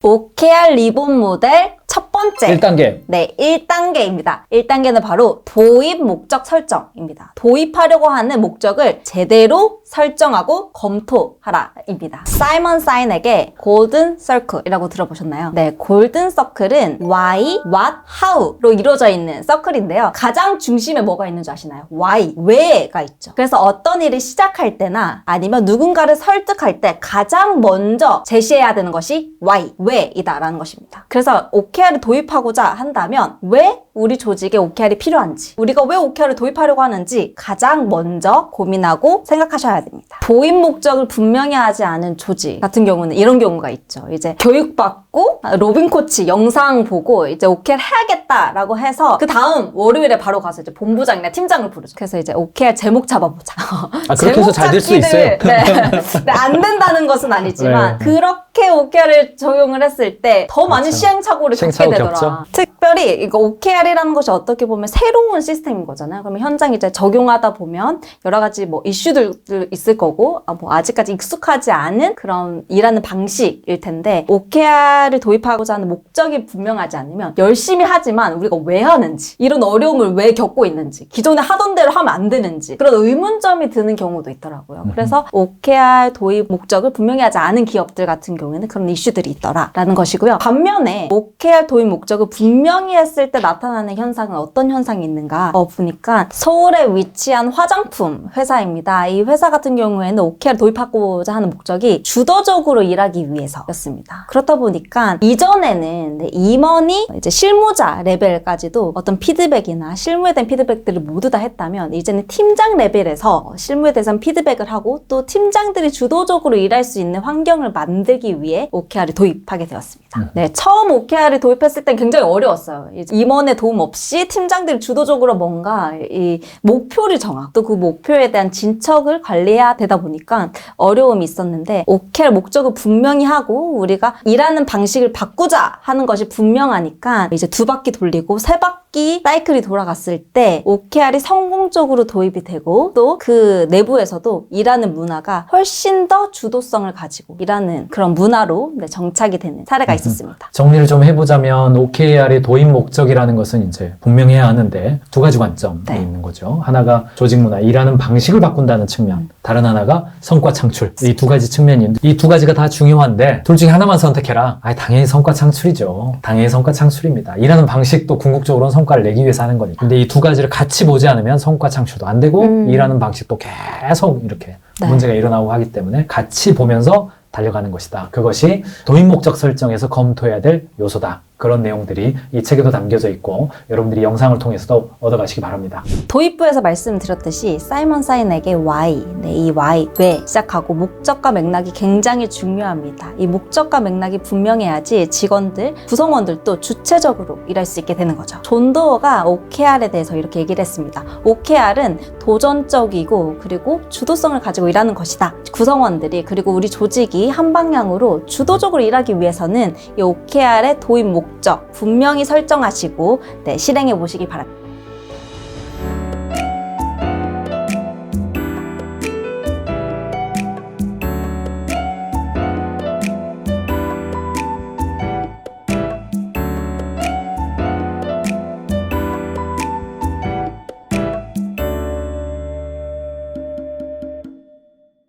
OKR 리본 모델 첫 번째 1단계. 네, 1단계입니다. 1단계는 바로 도입 목적 설정입니다. 도입하려고 하는 목적을 제대로 설정하고 검토하라입니다. 사이먼 사인에게 골든 서클이라고 들어보셨나요? 네, 골든 서클은 why, what, how로 이루어져 있는 서클인데요. 가장 중심에 뭐가 있는 줄 아시나요? why, 왜가 있죠. 그래서 어떤 일을 시작할 때나 아니면 누군가를 설득할 때 가장 먼저 제시해야 되는 것이 why, 왜이다라는 것입니다. 그래서 OKR을 도입하고자 한다면 왜 우리 조직에 OKR이 필요한지, 우리가 왜 OKR을 도입하려고 하는지 가장 먼저 고민하고 생각하셔야 됩니다. 도입 목적을 분명히 하지 않은 조직 같은 경우는 이런 경우가 있죠. 이제 교육받고 로빈 코치 영상 보고 이제 OKR 해야겠다라고 해서 그 다음 월요일에 바로 가서 이제 본부장이나 팀장을 부르죠. 그래서 이제 OKR 제목 잡아보자. 그렇게 해서 잘 될 수 있어요. 네, 안 된다는 것은 아니지만 네. 그렇게 OKR을 적용을 했을 때 더 많은 시행착오를 겪게 되더라. 겪죠. 특별히 이거 OKR이라는 것이 어떻게 보면 새로운 시스템인 거잖아요. 그러면 현장 이제 적용하다 보면 여러 가지 뭐 이슈들 있을 거고, 뭐 아직까지 익숙하지 않은 그런 일하는 방식일 텐데, OKR을 도입하고자 하는 목적이 분명하지 않으면 열심히 하지만 우리가 왜 하는지, 이런 어려움을 왜 겪고 있는지, 기존에 하던 대로 하면 안 되는지 그런 의문점이 드는 경우도 있더라고요. 그래서 OKR 도입 목적을 분명히 하지 않은 기업들 같은 경우에는 그런 이슈들이 있더라라는 것이고요. 반면에 OKR 도입 목적을 분명히 했을 때 나타나는 현상은 어떤 현상이 있는가 보니까 서울에 위치한 화장품 회사입니다. 이 회사 같은 경우에는 OKR 도입하고자 하는 목적이 주도적으로 일하기 위해서였습니다. 그렇다 보니까 이전에는 임원이 이제 실무자 레벨까지도 어떤 피드백이나 실무에 대한 피드백들을 모두 다 했다면, 이제는 팀장 레벨에서 실무에 대해서 피드백을 하고 또 팀장들이 주도적으로 일할 수 있는 환경을 만들기 위해 OKR을 도입하게 되었습니다. 네, 처음 OKR을 도입했을 땐 굉장히 어려웠어요. 임원의 도움 없이 팀장들이 주도적으로 뭔가 이 목표를 정하고 또 그 목표에 대한 진척을 관리해야 되다 보니까 어려움이 있었는데, OKR 목적을 분명히 하고 우리가 일하는 방식을 바꾸자 하는 것이 분명하니까 이제 2바퀴 돌리고 3바퀴 사이클이 돌아갔을 때 OKR이 성공적으로 도입이 되고, 또 그 내부에서도 일하는 문화가 훨씬 더 주도성을 가지고 일하는 그런 문화로 정착이 되는 사례가 있었습니다. 정리를 좀 해보자면 OKR의 도입 목적이라는 것은 이제 분명해야 하는데 2가지 관점이 있는 거죠. 하나가 조직 문화, 일하는 방식을 바꾼다는 측면, 다른 하나가 성과 창출. 이 2가지 측면이 있는데, 이 2가지가 다 중요한데 둘 중에 하나만 선택해라. 당연히 성과 창출이죠. 당연히 성과 창출입니다. 일하는 방식도 궁극적으로는 성과를 내기 위해서 하는 거니까. 근데 이 2가지를 같이 보지 않으면 성과 창출도 안 되고 일하는 방식도 계속 이렇게 문제가 일어나고 하기 때문에 같이 보면서 달려가는 것이다. 그것이 도입 목적 설정에서 검토해야 될 요소다. 그런 내용들이 이 책에도 담겨져 있고 여러분들이 영상을 통해서도 얻어가시기 바랍니다. 도입부에서 말씀드렸듯이 사이먼 사인에게 why, 이 why, 왜 시작하고 목적과 맥락이 굉장히 중요합니다. 이 목적과 맥락이 분명해야지 직원들, 구성원들도 주체적으로 일할 수 있게 되는 거죠. 존 도어가 OKR에 대해서 이렇게 얘기를 했습니다. OKR은 도전적이고 그리고 주도성을 가지고 일하는 것이다. 구성원들이 그리고 우리 조직이 한 방향으로 주도적으로 일하기 위해서는 이 OKR의 도입 목적 분명히 설정하시고 실행해 보시기 바랍니다.